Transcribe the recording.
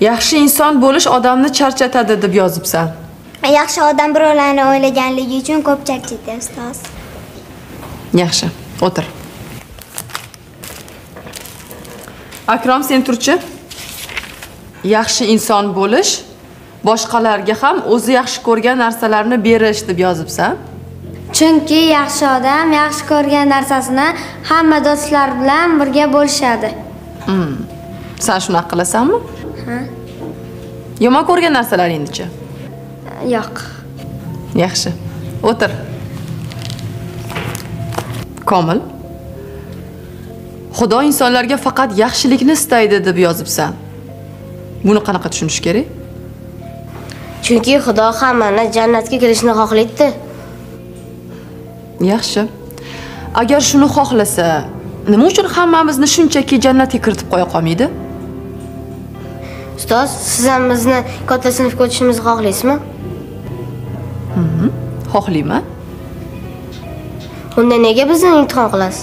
Yaxshi inson bo'lish odamni charchatadi deb yozibsan. Yaxshi odam birovlarni o'ylaganligi uchun ko'p charchaydi, ustoz. Yaxshi, o'tir. Akrom, sen turchi. Yaxshi inson bo'lish, boshqalarga ham o'zi yaxshi ko'rgan narsalarni berish deb yozibsan. Chunki yaxshi odam yaxshi ko'rgan narsasini hamma do'stlar bilan birga bo'lishadi. Sen shunaqa qilasanmi? Ha? Yomon ko'rgan narsalaringni-chi? Yo'q. Yaxshi. O'tir. Komil. Xudo insonlarga faqat yaxshilikni istaydi deb yozibsan. Buni qanaqa tushunish kerak? Chunki Xudo hammani jannatga kirishni xohlaydi. Yaxshi. Agar shuni xohlasa, nima uchun hammamizni shunchaki jannatga kiritib qo'ya qolmaydi? Ustoz, siz ham bizni katta sinfga o'tishimizni xohlaysizmi? Xohlayman. Unda nega bizni imtihon qilasiz?